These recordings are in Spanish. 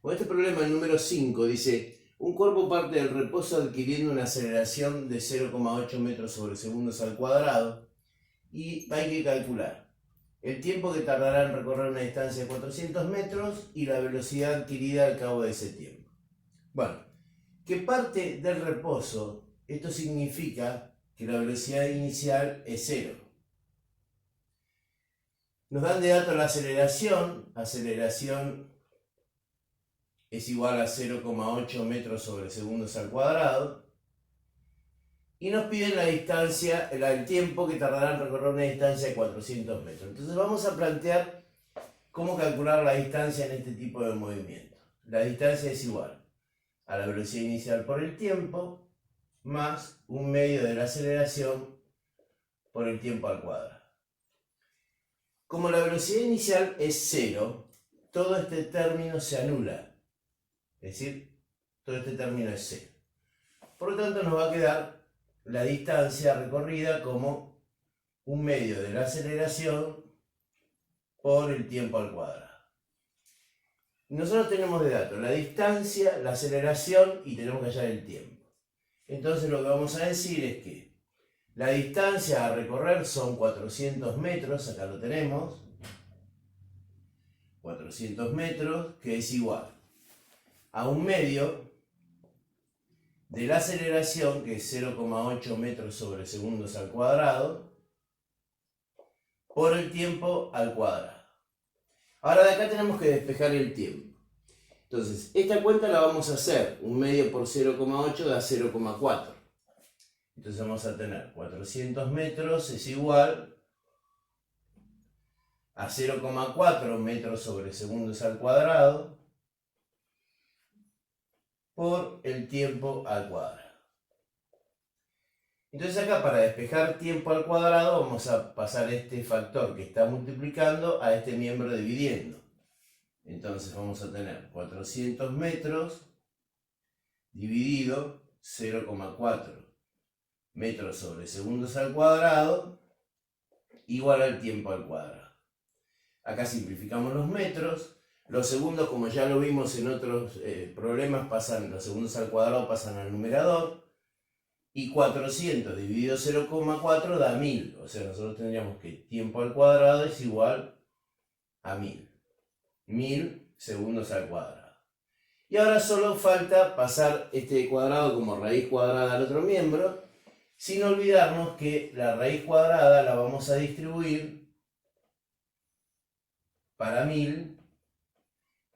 Con este problema, el número 5 dice: un cuerpo parte del reposo adquiriendo una aceleración de 0,8 metros sobre segundos al cuadrado y hay que calcular el tiempo que tardará en recorrer una distancia de 400 metros y la velocidad adquirida al cabo de ese tiempo. Bueno, que parte del reposo, esto significa que la velocidad inicial es 0. Nos dan de dato la aceleración es igual a 0,8 metros sobre segundos al cuadrado, y nos piden la distancia, el tiempo que tardará en recorrer una distancia de 400 metros. Entonces vamos a plantear cómo calcular la distancia en este tipo de movimiento. La distancia es igual a la velocidad inicial por el tiempo más un medio de la aceleración por el tiempo al cuadrado. Como la velocidad inicial es 0, todo este término se anula. Es decir, todo este término es 0. Por lo tanto, nos va a quedar la distancia recorrida como un medio de la aceleración por el tiempo al cuadrado. Nosotros tenemos de datos la distancia, la aceleración y tenemos que hallar el tiempo. Entonces lo que vamos a decir es que la distancia a recorrer son 400 metros, acá lo tenemos, 400 metros, que es igual a un medio de la aceleración, que es 0,8 metros sobre segundos al cuadrado, por el tiempo al cuadrado. Ahora de acá tenemos que despejar el tiempo. Entonces, esta cuenta la vamos a hacer. Un medio por 0,8 da 0,4. Entonces vamos a tener 400 metros es igual a 0,4 metros sobre segundos al cuadrado por el tiempo al cuadrado. Entonces acá, para despejar tiempo al cuadrado, vamos a pasar este factor que está multiplicando a este miembro dividiendo. Entonces vamos a tener 400 metros dividido 0,4 metros sobre segundos al cuadrado igual al tiempo al cuadrado. Acá simplificamos los metros. Los segundos, como ya lo vimos en otros problemas, los segundos al cuadrado pasan al numerador. Y 400 dividido 0,4 da 1000. O sea, nosotros tendríamos que tiempo al cuadrado es igual a 1000. 1000 segundos al cuadrado. Y ahora solo falta pasar este cuadrado como raíz cuadrada al otro miembro, sin olvidarnos que la raíz cuadrada la vamos a distribuir para 1000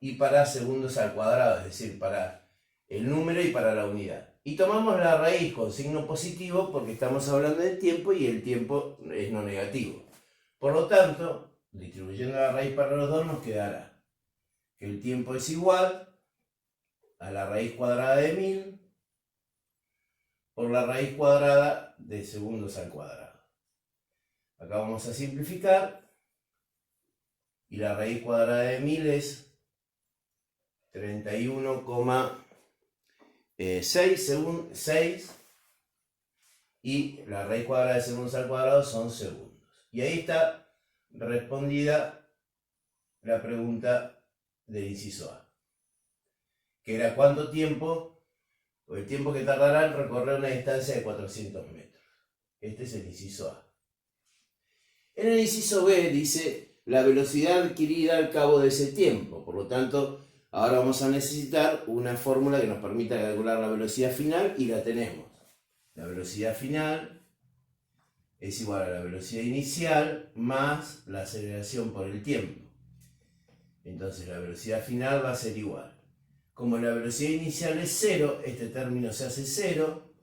y para segundos al cuadrado, es decir, para el número y para la unidad. Y tomamos la raíz con signo positivo porque estamos hablando de tiempo y el tiempo es no negativo. Por lo tanto, distribuyendo la raíz para los dos, nos quedará que el tiempo es igual a la raíz cuadrada de 1000 por la raíz cuadrada de segundos al cuadrado. Acá vamos a simplificar y la raíz cuadrada de 1000 es 31,6 y la raíz cuadrada de segundos al cuadrado son segundos. Y ahí está respondida la pregunta del inciso A, que era cuánto tiempo, o el tiempo que tardará en recorrer una distancia de 400 metros. Este es el inciso A. En el inciso B dice la velocidad adquirida al cabo de ese tiempo. Por lo tanto, ahora vamos a necesitar una fórmula que nos permita calcular la velocidad final y la tenemos. La velocidad final es igual a la velocidad inicial más la aceleración por el tiempo. Entonces la velocidad final va a ser igual. Como la velocidad inicial es 0, este término se hace 0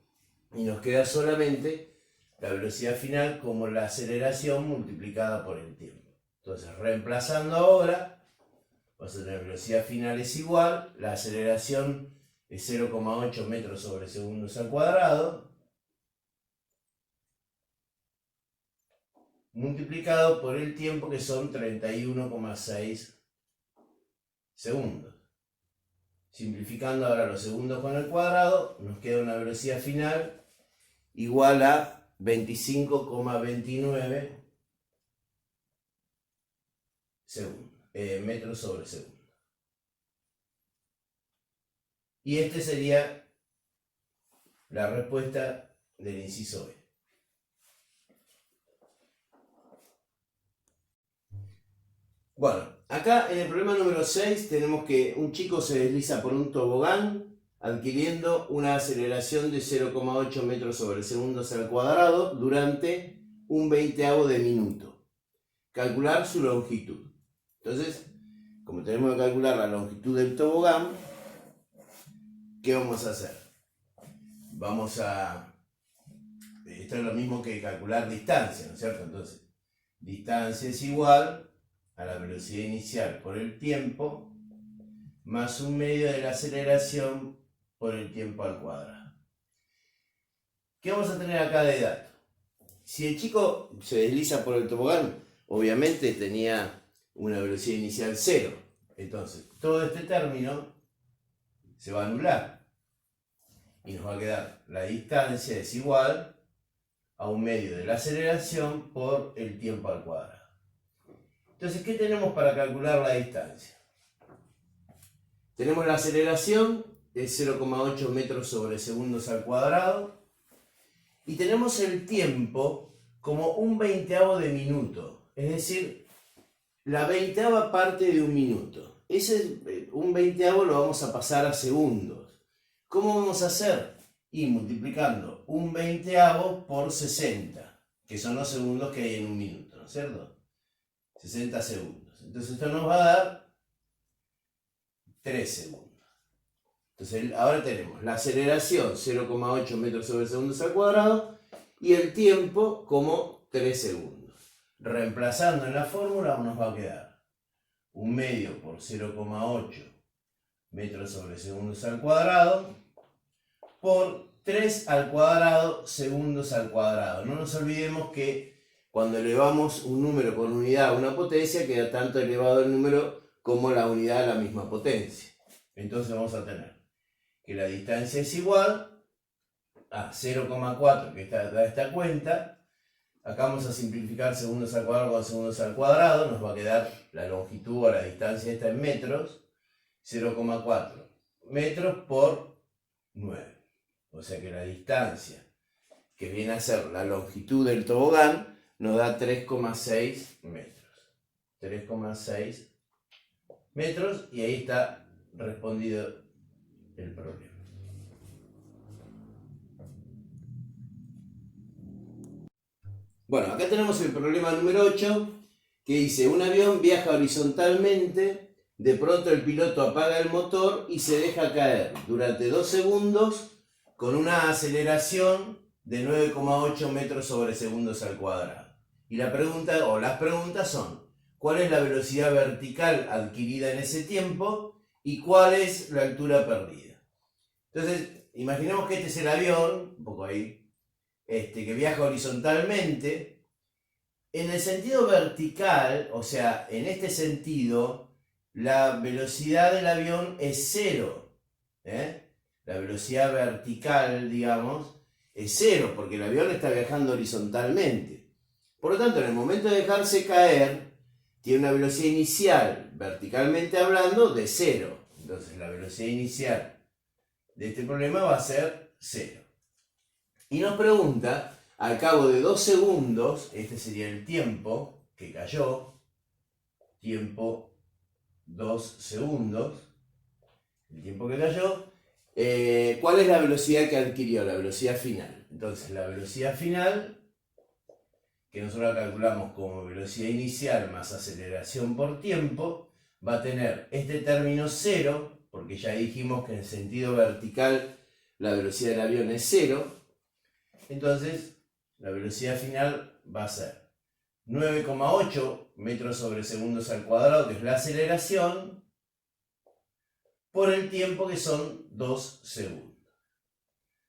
y nos queda solamente la velocidad final como la aceleración multiplicada por el tiempo. Entonces, reemplazando ahora, vamos a tener velocidad final es igual, la aceleración es 0,8 metros sobre segundos al cuadrado, multiplicado por el tiempo, que son 31,6 segundos. Simplificando ahora los segundos con el cuadrado, nos queda una velocidad final igual a 25,29 metros sobre segundo. Y este sería la respuesta del inciso B. Bueno, acá en el problema número 6 tenemos que un chico se desliza por un tobogán adquiriendo una aceleración de 0,8 metros sobre segundos al cuadrado durante un 20avo de minuto. Calcular su longitud. Entonces, como tenemos que calcular la longitud del tobogán, ¿qué vamos a hacer? Esto es lo mismo que calcular distancia, ¿no es cierto? Entonces, distancia es igual a la velocidad inicial por el tiempo más un medio de la aceleración por el tiempo al cuadrado. ¿Qué vamos a tener acá de dato? Si el chico se desliza por el tobogán, obviamente tenía una velocidad inicial 0. Entonces, todo este término se va a anular. Y nos va a quedar la distancia es igual a un medio de la aceleración por el tiempo al cuadrado. Entonces, ¿qué tenemos para calcular la distancia? Tenemos la aceleración, es 0,8 metros sobre segundos al cuadrado. Y tenemos el tiempo como un 20avo de minuto. Es decir, la 20ava parte de un minuto. Un 20avo lo vamos a pasar a segundos. ¿Cómo vamos a hacer? Y multiplicando un 20avo por 60, que son los segundos que hay en un minuto, ¿no es cierto? 60 segundos. Entonces esto nos va a dar 3 segundos. Entonces ahora tenemos la aceleración 0,8 metros sobre segundos al cuadrado y el tiempo como 3 segundos. Reemplazando en la fórmula nos va a quedar un medio por 0,8 metros sobre segundos al cuadrado por 3 al cuadrado segundos al cuadrado. No nos olvidemos que cuando elevamos un número con unidad a una potencia, queda tanto elevado el número como la unidad a la misma potencia. Entonces vamos a tener que la distancia es igual a 0,4, que da esta cuenta. Acá vamos a simplificar segundos al cuadrado con segundos al cuadrado. Nos va a quedar la longitud o la distancia esta en metros. 0,4 metros por 9. O sea que la distancia que viene a ser la longitud del tobogán nos da 3,6 metros. 3,6 metros y ahí está respondido el problema. Bueno, acá tenemos el problema número 8 que dice: un avión viaja horizontalmente, de pronto el piloto apaga el motor y se deja caer durante 2 segundos con una aceleración de 9,8 metros sobre segundos al cuadrado. Y la pregunta, o las preguntas son: ¿cuál es la velocidad vertical adquirida en ese tiempo y cuál es la altura perdida? Entonces, imaginemos que este es el avión, un poco ahí, que viaja horizontalmente. En el sentido vertical, o sea, en este sentido, la velocidad del avión es 0. La velocidad vertical, digamos, es 0, porque el avión está viajando horizontalmente. Por lo tanto, en el momento de dejarse caer, tiene una velocidad inicial, verticalmente hablando, de 0. Entonces, la velocidad inicial de este problema va a ser 0. Y nos pregunta, al cabo de 2 segundos, este sería el tiempo que cayó, tiempo 2 segundos, el tiempo que cayó, ¿cuál es la velocidad que adquirió? La velocidad final. Entonces, la velocidad final, que nosotros la calculamos como velocidad inicial más aceleración por tiempo, va a tener este término 0, porque ya dijimos que en sentido vertical la velocidad del avión es 0. Entonces, la velocidad final va a ser 9,8 metros sobre segundos al cuadrado, que es la aceleración, por el tiempo, que son 2 segundos.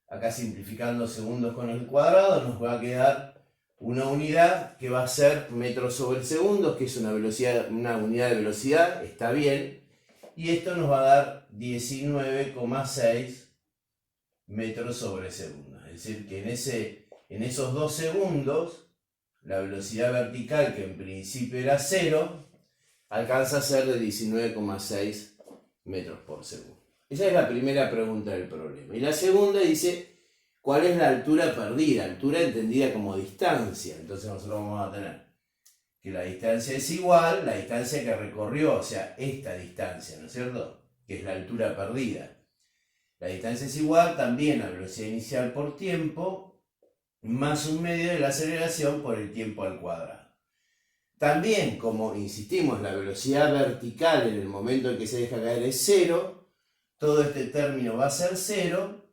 Acá simplificando segundos con el cuadrado nos va a quedar una unidad que va a ser metros sobre segundos, que es una unidad de velocidad, está bien. Y esto nos va a dar 19,6 metros sobre segundos. Es decir, que en esos 2 segundos, la velocidad vertical, que en principio era 0, alcanza a ser de 19,6 metros por segundo. Esa es la primera pregunta del problema. Y la segunda dice, ¿cuál es la altura perdida? Altura entendida como distancia. Entonces nosotros vamos a tener que la distancia es igual, la distancia que recorrió, o sea, esta distancia, ¿no es cierto? Que es la altura perdida. La distancia es igual también a velocidad inicial por tiempo, más un medio de la aceleración por el tiempo al cuadrado. También, como insistimos, la velocidad vertical en el momento en que se deja caer es 0, todo este término va a ser 0,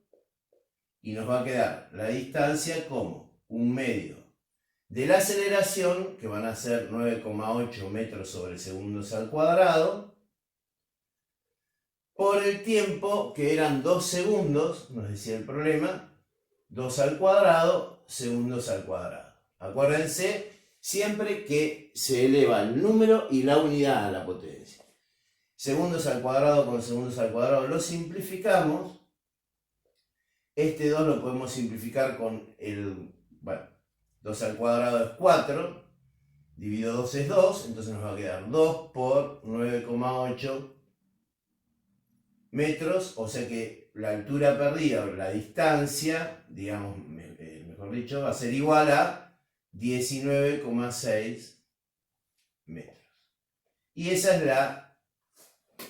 y nos va a quedar la distancia como un medio de la aceleración, que van a ser 9,8 metros sobre segundos al cuadrado, por el tiempo, que eran 2 segundos, nos decía el problema, 2 al cuadrado, segundos al cuadrado. Acuérdense siempre que se eleva el número y la unidad a la potencia. Segundos al cuadrado con segundos al cuadrado lo simplificamos. Este 2 lo podemos simplificar con el, 2 al cuadrado es 4, dividido 2 es 2, entonces nos va a quedar 2 por 9,8 metros, o sea que la altura perdida, o la distancia, digamos, mejor dicho, va a ser igual a 19,6 metros. Y esa es la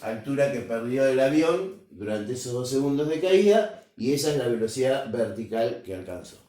altura que perdió el avión durante esos 2 segundos de caída, y esa es la velocidad vertical que alcanzó.